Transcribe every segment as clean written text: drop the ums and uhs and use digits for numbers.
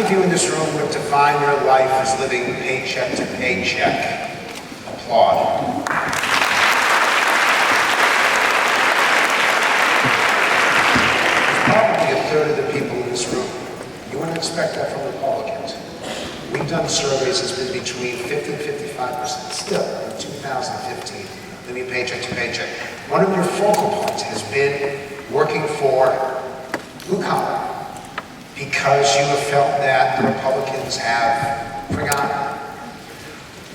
of you in this room would define your life as living paycheck to paycheck? Applaud. Probably a third of the people in this room. You wouldn't expect that from Republicans. We've done surveys that's been between 50 and 55% still in 2015, living paycheck to paycheck. One of your focal points has been working for blue collar because you have felt that the Republicans have forgotten.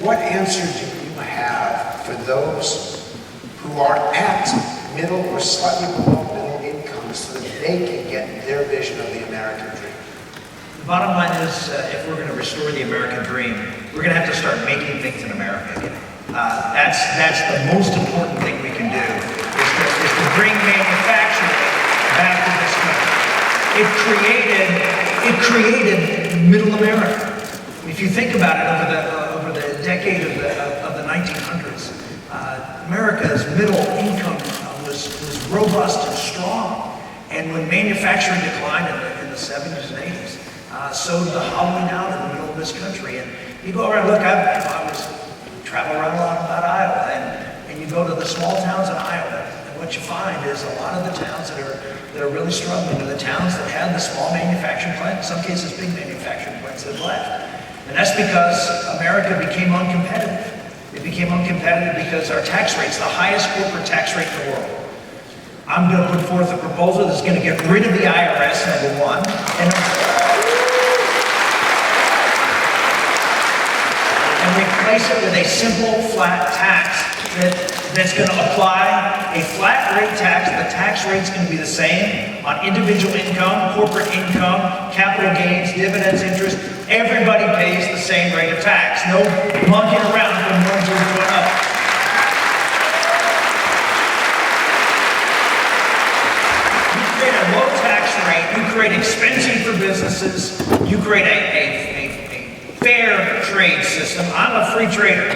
What answer do you have for those who are at middle or slightly below middle income so that they can get their vision of the American dream? The bottom line is, if we're going to restore the American dream, we're going to have to start making things in America again. That's the most important thing we can do, is to bring manufacturing back to this country. It created middle America. If you think about it, over the decade of the 1900s, America's middle income was robust and strong. And when manufacturing declined in the 70s and 80s, so did the hollowing out in the middle of this country. And you go around, look, I travel around a lot about Iowa, and you go to the small towns in Iowa, and what you find is a lot of the towns that are really struggling are the towns that had the small manufacturing plant, in some cases big manufacturing plants that left. And that's because America became uncompetitive. It became uncompetitive because our tax rate's the highest corporate tax rate in the world. I'm going to put forth a proposal that's going to get rid of the IRS, number one, and replace it with a simple, flat tax that's going to apply a flat rate tax. The tax rate's going to be the same on individual income, corporate income, capital gains, dividends, interest. Everybody pays the same rate of tax. No monkeying around from one to another. You create a low tax rate, you create expensing for businesses, you create a fair trade system. I'm a free trader,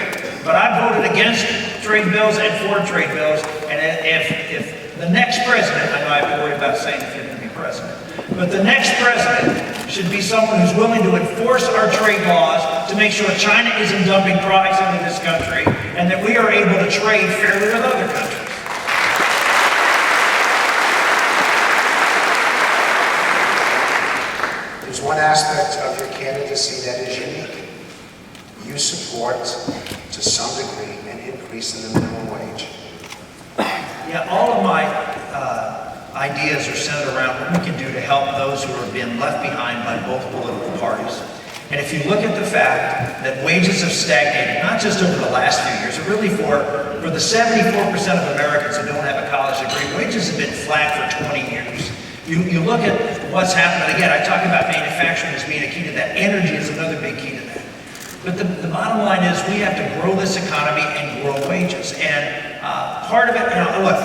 but I voted against trade bills and for trade bills. And if the next president, I know I have to worry about saying if you're going to be president, but the next president should be someone who's willing to enforce our trade laws to make sure China isn't dumping products into this country and that we are able to trade fairly with other countries. There's one aspect of your candidacy that is unique. You support, to some degree, an increase in the minimum wage. Yeah, all of my ideas are centered around what we can do to help those who are being left behind by both political parties. And if you look at the fact that wages have stagnated, not just over the last few years, but really for the 74% of Americans who don't have a college degree, wages have been flat for 20 years. You look at what's happening. Again, I talk about manufacturing as being a key to that. Energy is another big key to that. But the bottom line is we have to grow this economy and grow wages. And part of it, look,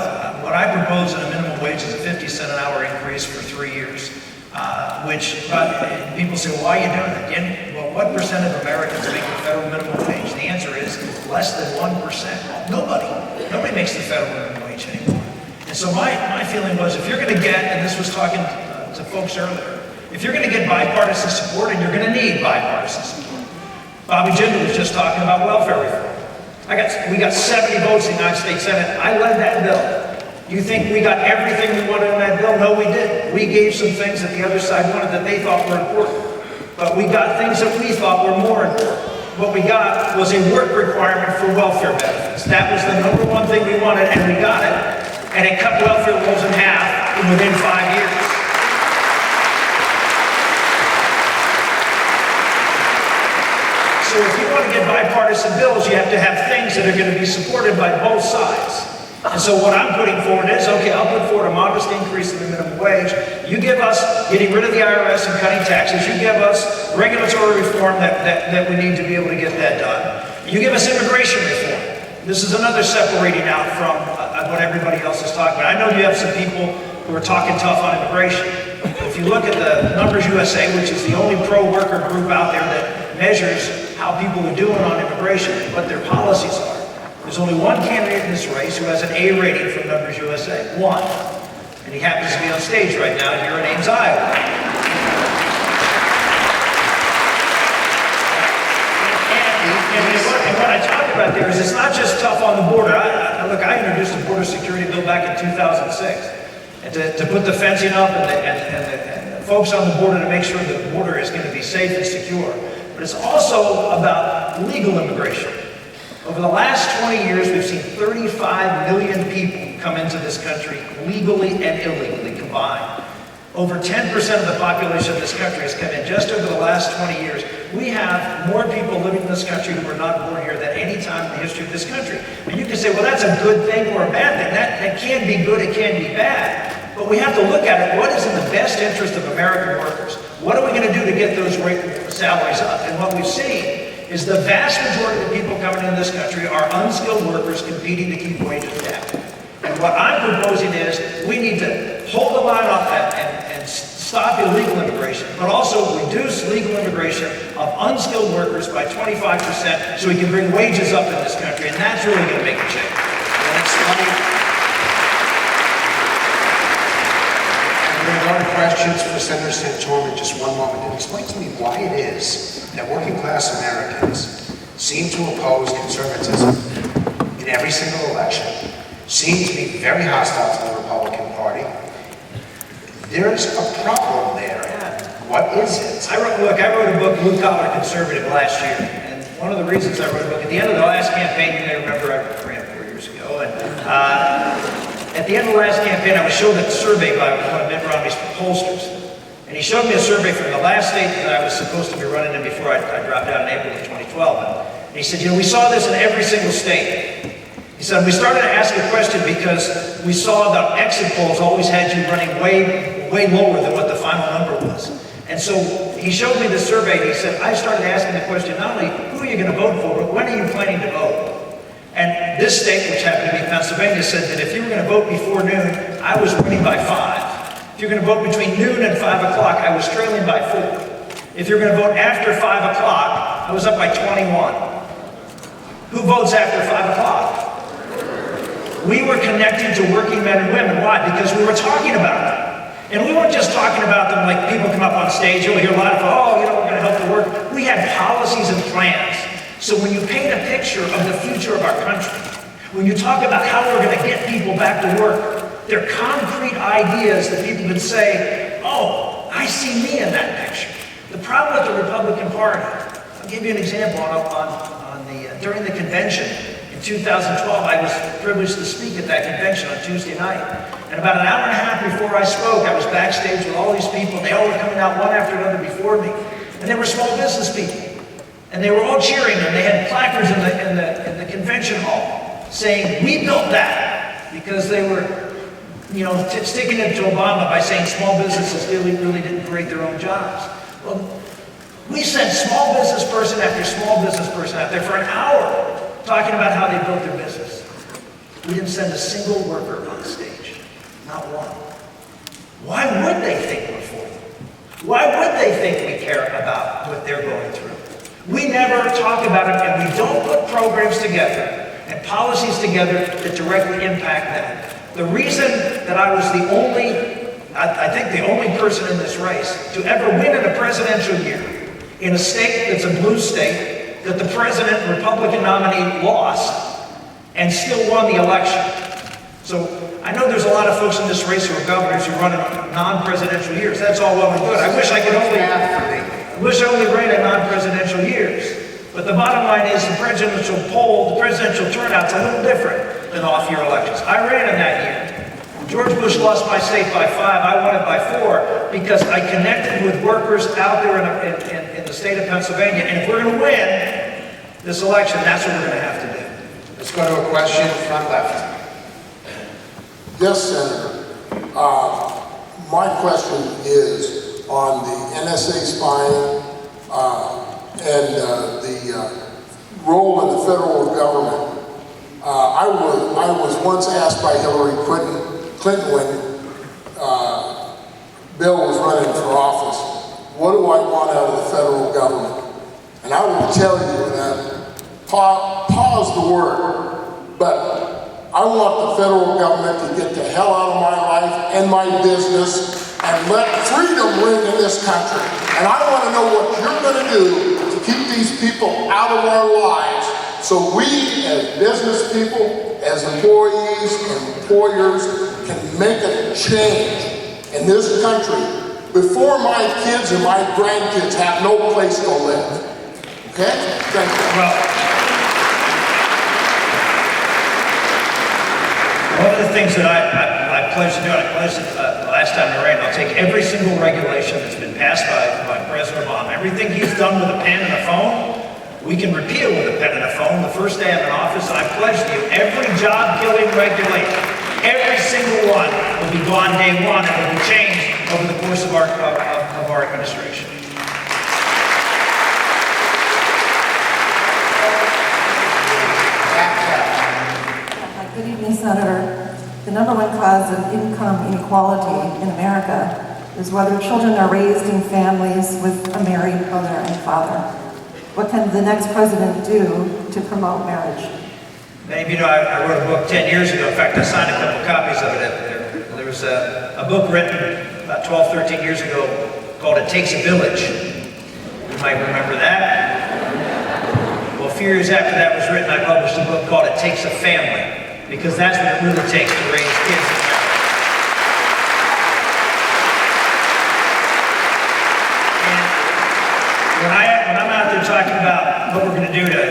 what I propose in a minimum wage is a 50-cent an hour increase for 3 years. Which people say, well, why are you doing it? Again, well, what percent of Americans make the federal minimum wage? The answer is less than 1%. Nobody makes the federal minimum wage anymore. And so my feeling was, if you're going to get, and this was talking to folks earlier, if you're going to get bipartisan support, and you're going to need bipartisan support. Bobby Jindal was just talking about welfare reform. We got 70 votes in the United States Senate. I led that bill. You think we got everything we wanted in that bill? No, we didn't. We gave some things that the other side wanted that they thought were important. But we got things that we thought were more important. What we got was a work requirement for welfare benefits. That was the number one thing we wanted, and we got it. And it cut welfare rolls in half within 5 years. So if you want to get bipartisan bills, you have to have things that are going to be supported by both sides. And so what I'm putting forward is, okay, I'll put forward a modest increase in the minimum wage. You give us getting rid of the IRS and cutting taxes. You give us regulatory reform that we need to be able to get that done. You give us immigration reform. This is another separating out from what everybody else is talking about. I know you have some people who are talking tough on immigration. If you look at the Numbers USA, which is the only pro-worker group out there that measures how people are doing on immigration and what their policies are, there's only one candidate in this race who has an A rating from Numbers USA. One. And he happens to be on stage right now here in Ames, Iowa. right there is it's not just tough on the border. Look, I introduced a border security bill back in 2006. And to put the fencing up and the folks on the border to make sure the border is going to be safe and secure. But it's also about legal immigration. Over the last 20 years, we've seen 35 million people come into this country legally and illegally combined. Over 10% of the population of this country has come in just over the last 20 years. We have more people living in this country who were not born here than any time in the history of this country. And you can say, well, that's a good thing or a bad thing. That can be good, it can be bad. But we have to look at it, what is in the best interest of American workers? What are we going to do to get those salaries up? And what we've seen is the vast majority of the people coming into this country are unskilled workers competing to keep wages down. And what I'm proposing is we need to hold the line off that and stop illegal immigration, but also reduce legal immigration of unskilled workers by 25% so we can bring wages up in this country, and that's really going to make a change. A lot of questions for Senator Santorum in just one moment. And explain to me why it is that working class Americans seem to oppose conservatism in every single election, seem to be very hostile to the Republican Party. There's a problem there. What is it? I wrote a book, Blue Collar Conservative, last year. And one of the reasons I wrote a book, at the end of the last campaign, you may remember I ran 4 years ago, and at the end of the last campaign, I was shown a survey by one of Mitt Romney's pollsters. And he showed me a survey from the last state that I was supposed to be running in before I dropped out in April of 2012. And he said, we saw this in every single state. He said, we started to ask a question because we saw the exit polls always had you running way lower than what the final number was. And so he showed me the survey, and he said, I started asking the question, not only who are you going to vote for, but when are you planning to vote? And this state, which happened to be Pennsylvania, said that if you were going to vote before noon, I was winning by 5. If you're going to vote between noon and 5 o'clock, I was trailing by 4. If you're going to vote after 5 o'clock, I was up by 21. Who votes after 5 o'clock? We were connecting to working men and women. Why? Because we were talking about them. And we weren't just talking about them like people come up on stage, you'll hear a lot of, we're going to help the work. We had policies and plans. So when you paint a picture of the future of our country, when you talk about how we're going to get people back to work, they're concrete ideas that people can say, oh, I see me in that picture. The problem with the Republican Party, I'll give you an example during the convention in 2012, I was privileged to speak at that convention on Tuesday night. And about an hour and a half before I spoke, I was backstage with all these people, and they all were coming out one after another before me. And they were small business people. And they were all cheering, and they had placards in the convention hall saying, we built that, because they were, sticking it to Obama by saying small businesses really didn't create their own jobs. Well, we sent small business person after small business person out there for an hour talking about how they built their business. We didn't send a single worker on stage, not one. Why would they think we're for them? Why would they think we care about what they're going through? We never talk about it, and we don't put programs together and policies together that directly impact them. The reason that I was I think the only person in this race to ever win in a presidential year in a state that's a blue state, that the president, Republican nominee, lost and still won the election. So I know there's a lot of folks in this race who are governors who run in non-presidential years. That's all well and good. I wish I only ran in non-presidential years. But the bottom line is the presidential turnout's a little different than off-year elections. I ran in that year. George Bush lost my state by 5, I won it by 4, because I connected with workers out there in the state of Pennsylvania. And if we're going to win this election, that's what we're going to have to do. Let's go to a question front left. Yes, Senator. My question is on the NSA spying and the role in the federal government. I was once asked by Hillary Clinton when Bill was running for office, what do I want out of the federal government? And I will tell you that, pause the word, but I want the federal government to get the hell out of my life and my business and let freedom ring in this country. And I want to know what you're going to do to keep these people out of our lives So we, as business people, as employees and employers, can make a change in this country before my kids and my grandkids have no place to live. Okay? Thank you. Well, one of the things that I pledged to do, I pledged last time I ran, I'll take every single regulation that's been passed by President Obama. Everything he's done with a pen and a phone, we can repeal with a pen and a phone. The first day I'm in office, I pledge to you, every job-killing regulation, every single one will be gone day one and will be changed over the course of our administration. Good evening, Senator. The number one cause of income inequality in America is whether children are raised in families with a married mother and father. What can the next president do to promote marriage? Many of you know I wrote a book 10 years ago. In fact, I signed a couple copies of it. There was a book written about 12, 13 years ago called It Takes a Village. You might remember that. Well, a few years after that was written, I published a book called It Takes a Family, because that's what it really takes to raise kids in America. And when I'm out there talking about what we're going to do to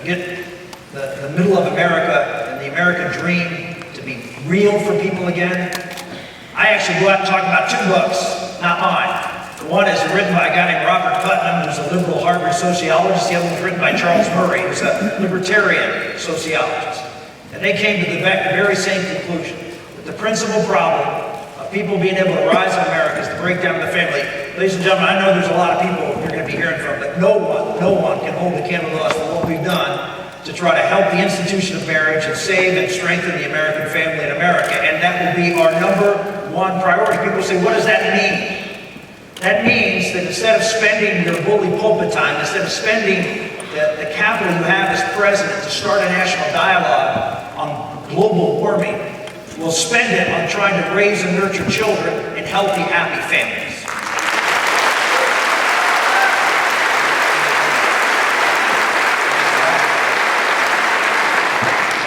get the middle of America and the American dream to be real for people again, I actually go out and talk about two books, not mine. One is written by a guy named Robert Putnam, who's a liberal Harvard sociologist. The other was written by Charles Murray, who's a libertarian sociologist. And they came to the very same conclusion, that the principal problem of people being able to rise in America is the breakdown of the family. Ladies and gentlemen, I know there's a lot of people you're going to be hearing from, but no one can hold a candle to us for what we've done to try to help the institution of marriage and save and strengthen the American family in America. And that will be our number one priority. People say, what does that mean? That means that instead of spending your bully pulpit time, instead of spending the capital you have as president to start a national dialogue on global warming, we'll spend it on trying to raise and nurture children in healthy, happy families.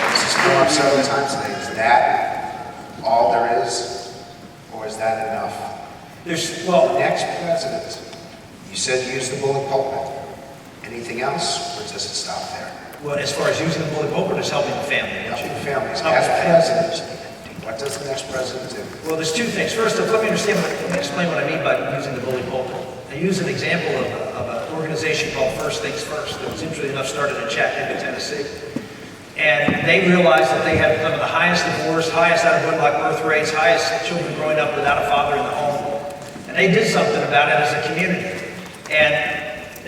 This has come up several times today. Is that all there is, or is that enough? Well, the next president, you said use the bully pulpit. Anything else, or does it stop there? well, as far as using the bully pulpit, is helping the family. Helping families. As president, what does the next president do? Well, there's two things. First, let me explain what I mean by using the bully pulpit. I use an example of an organization called First Things First that was interesting enough started in Chattanooga, Tennessee. And they realized that they had some of the highest divorce, highest out-of-wedlock birth rates, highest children growing up without a father in the home. And they did something about it as a community. And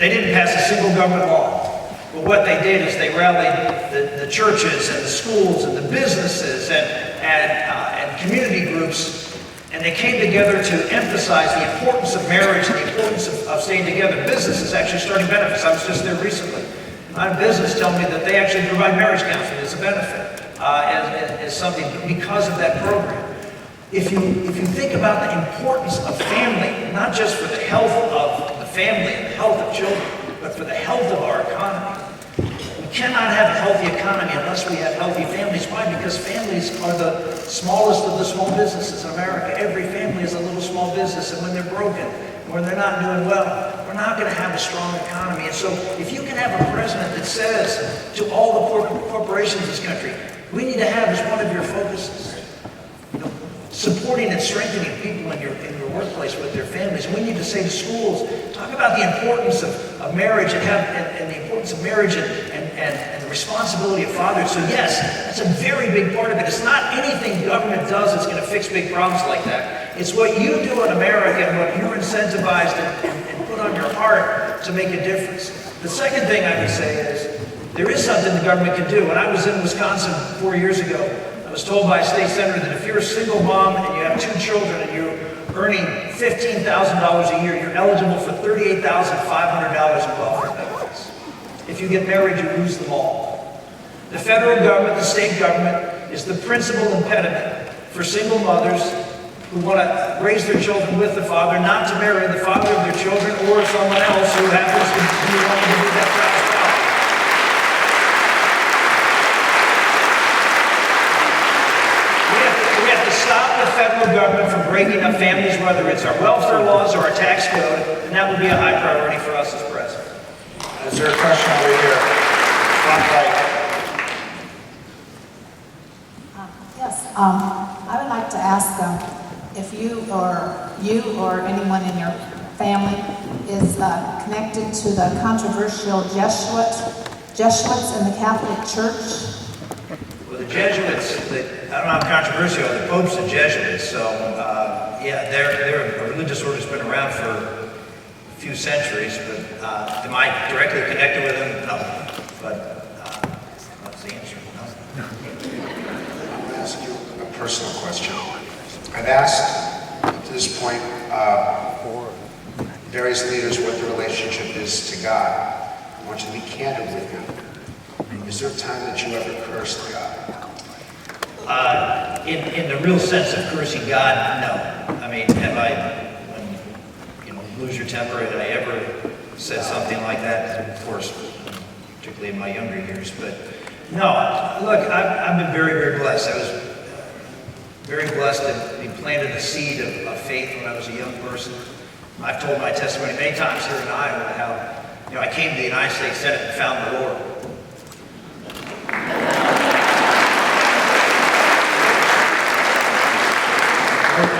they didn't pass a single government law. But what they did is they rallied the churches and the schools and the businesses and community groups, and they came together to emphasize the importance of marriage and the importance of staying together. Businesses actually starting benefits. I was just there recently. My business told me that they actually provide marriage counseling as a benefit, as something because of that program. If you think about the importance of family, not just for the health of the family and the health of children, but for the health of our economy. We cannot have a healthy economy unless we have healthy families. Why? Because families are the smallest of the small businesses in America. Every family is a little small business, and when they're broken, when they're not doing well, we're not going to have a strong economy. And so if you can have a president that says to all the corporations in this country, we need to have as one of your focuses, supporting and strengthening people in your workplace with their families. We need to say to schools, talk about the importance of marriage and the importance of marriage and the responsibility of fathers. So yes, that's a very big part of it. It's not anything government does that's going to fix big problems like that. It's what you do in America and what you're incentivized and put on your heart to make a difference. The second thing I would say is, there is something the government can do. When I was in Wisconsin 4 years ago, I was told by a state senator that if you're a single mom and you have 2 children and you're earning $15,000 a year, you're eligible for $38,500 in welfare benefits. If you get married, you lose them all. The federal government, the state government, is the principal impediment for single mothers who want to raise their children with the father, not to marry the father of their children or someone else who happens to be wanting to do that child's job. breaking up families, whether it's our welfare laws or our tax code, and that would be a high priority for us as president. Is there a question over here? Front right. Yes, I would like to ask if you or anyone in your family is connected to the controversial Jesuits in the Catholic Church. Well, the Jesuits, I don't know how controversial, the Pope's a Jesuit, so yeah, they're a religious order that's been around for a few centuries, but am I directly connected with them? No, but that's the answer, no. I'm going to ask you a personal question. I've asked, up to this point, various leaders what the relationship is to God. I want you to be candid with me. Is there a time that you ever cursed God? In the real sense of cursing God, no. I mean, have I, when you lose your temper, have I ever said something like that? Of course, particularly in my younger years, but no. Look, I've been very, very blessed. I was very blessed to be planted a seed of faith when I was a young person. I've told my testimony many times here in Iowa how, I came to the United States Senate and found the Lord.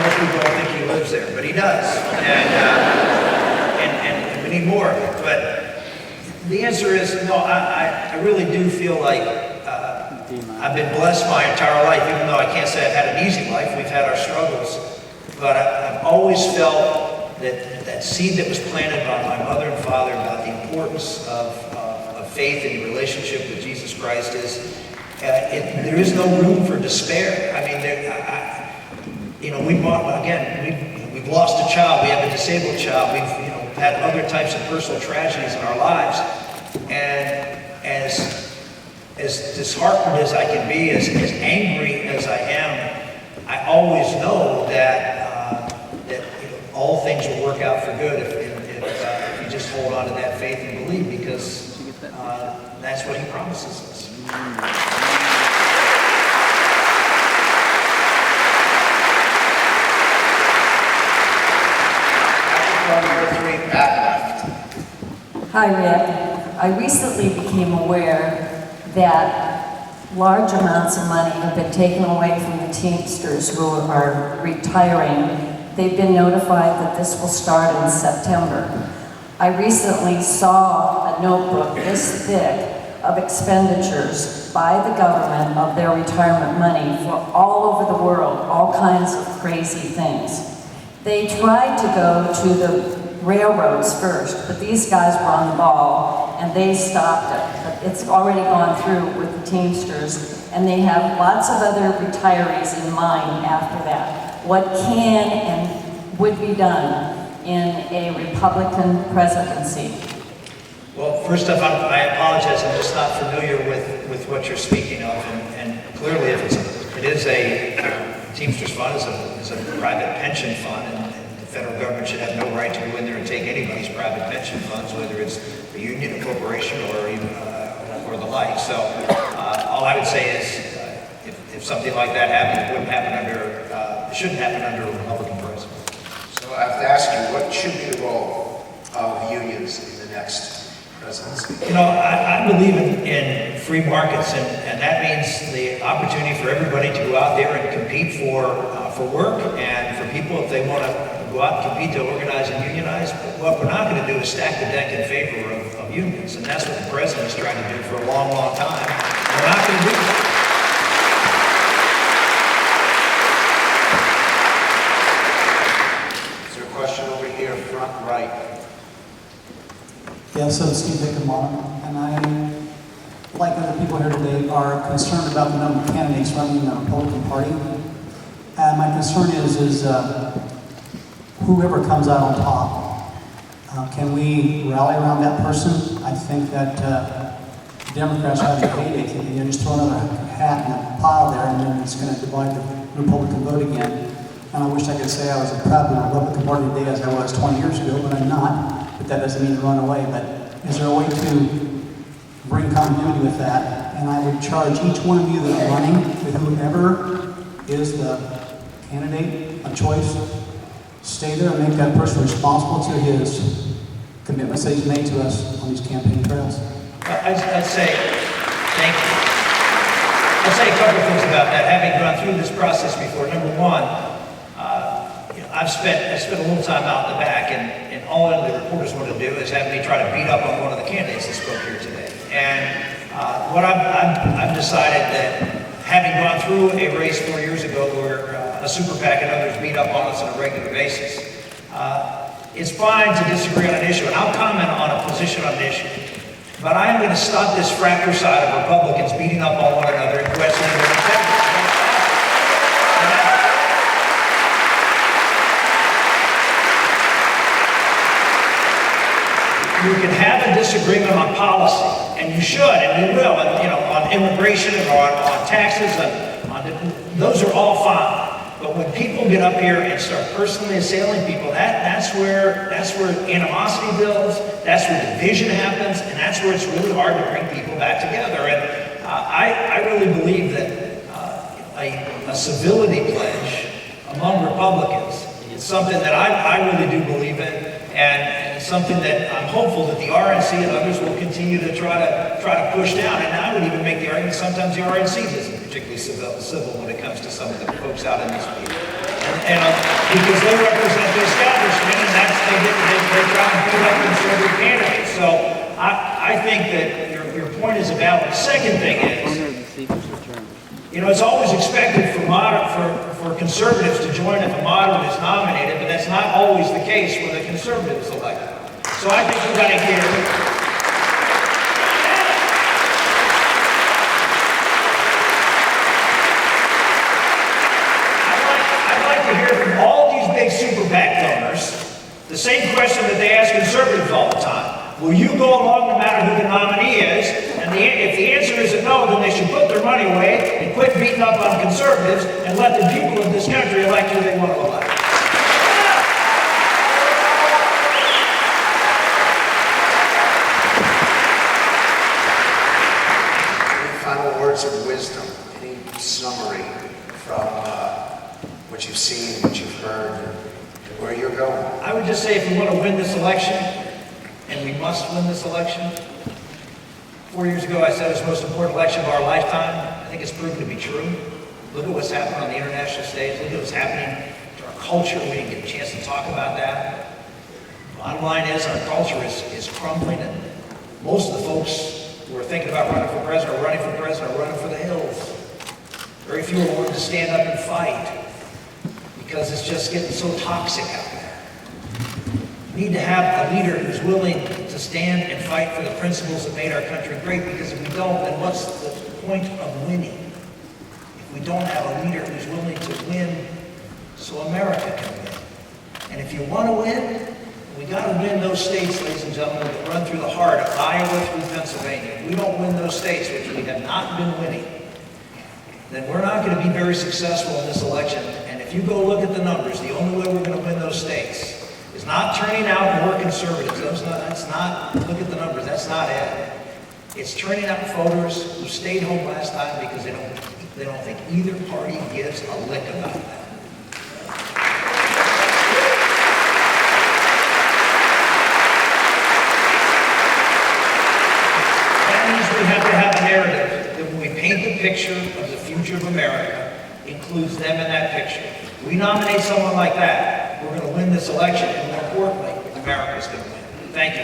Most people don't think he lives there, but he does, and we need more of it. But the answer is no. I really do feel like I've been blessed my entire life, even though I can't say I've had an easy life. We've had our struggles, but I've always felt that seed that was planted by my mother and father about the importance of faith and relationship with Jesus Christ is there is no room for despair. I mean, we've lost a child, we have a disabled child, we've had other types of personal tragedies in our lives, and as disheartened as I can be, as angry as I am, I always know that all things will work out for good if you just hold on to that faith and believe, because that's what he promises us. Hi, Rick. I recently became aware that large amounts of money have been taken away from the Teamsters who are retiring. They've been notified that this will start in September. I recently saw a notebook this thick of expenditures by the government of their retirement money for all over the world, all kinds of crazy things. They tried to go to the railroads first, but these guys were on the ball and they stopped it. But it's already gone through with the Teamsters, and they have lots of other retirees in mind after that. What can and would be done in a Republican presidency? Well, first off, I apologize. I'm just not familiar with what you're speaking of, and clearly, if it is a Teamsters fund, is a private pension fund, and the federal government should have no right to go in there and take anybody's private pension funds, whether it's a union, a corporation, or even or the like. So, all I would say is, if something like that happened, it wouldn't happen it shouldn't happen under a Republican president. So I have to ask you, what should be the role of unions in the next presidency? I believe in free markets, and that means the opportunity for everybody to go out there and compete for work, and for people, if they want to go out and compete, to organize and unionize. But what we're not going to do is stack the deck in favor of unions, and that's what the president is trying to do for a long, long time. We're not going to do that. Question over here, front right. Yes, I'm Steve Dickamon, and I, like other people here today, are concerned about the number of candidates running in the Republican Party. And my concern is whoever comes out on top, can we rally around that person? I think that Democrats have a heyday thinking, just throw another hat in the pile there, and then it's going to divide the Republican vote again. And I wish I could say I was as proud of the Republican Party today as I was 20 years ago, but I'm not. But that doesn't mean to run away. But is there a way to bring continuity with that? And I would charge each one of you that are running with whoever is the candidate of choice, stay there and make that person responsible to his commitments that he's made to us on these campaign trails. I'd say, thank you. I'd say a couple of things about that, having gone through this process before. Number one, I spent a little time out in the back, and all the reporters want to do is have me try to beat up on one of the candidates that spoke here today. And what I've decided that having gone through a race 4 years ago where a super PAC and others beat up on us on a regular basis, it's fine to disagree on an issue, and I'll comment on a position on an issue. But I am going to stop this fratricide of Republicans beating up on one another and questioning their integrity. You can have a disagreement on policy, and you should, and we will, and, on immigration and on taxes, and those are all fine. But when people get up here and start personally assailing people, that's where animosity builds, that's where division happens, and that's where it's really hard to bring people back together. And I really believe that a civility pledge among Republicans is something that I really do believe in, and it's something that I'm hopeful that the RNC and others will continue to try to push down. And I would even make the argument sometimes the RNC isn't particularly civil when it comes to some of the folks out in these fields. And because they represent the establishment, and they try and beat up conservative candidates. So I think that your point is a valid. The second thing is, it's always expected for conservatives to join if a moderate is nominated, but that's not always the case when the conservative is elected. So I think we've got to hear. I'd like to hear from all these big super PAC donors the same question that they ask conservatives all the time. Will you go along no matter who the nominee is? And if the answer is a no, then they should put their money away and quit beating up on conservatives and let the people of this country elect who they want to elect. Any final words of wisdom, any summary from what you've seen, what you've heard, and where you're going? I would just say if we want to win this election, and we must win this election. 4 years ago, I said it was the most important election of our lifetime. I think it's proven to be true. Look at what's happening on the international stage. Look at what's happening to our culture. We didn't get a chance to talk about that. Bottom line is our culture is crumbling, and most of the folks who are thinking about running for president are running for the hills. Very few are willing to stand up and fight because it's just getting so toxic out there. We need to have a leader who's willing to stand and fight for the principles that made our country great, because if we don't, then what's the point of winning? If we don't have a leader who's willing to win so America can win. And if you want to win, we got to win those states, ladies and gentlemen, that run through the heart of Iowa through Pennsylvania. If we don't win those states, which we have not been winning, then we're not going to be very successful in this election. And if you go look at the numbers, the only way we're going to win those states is not turning out more conservatives. That's not, look at the numbers, that's not it. It's turning out voters who stayed home last time because they don't think either party gives a lick about that. That means we have to have a narrative that when we paint the picture of the future of America, includes them in that picture. If we nominate someone like that, we're going to win this election, and more importantly, America's going to win. Thank you.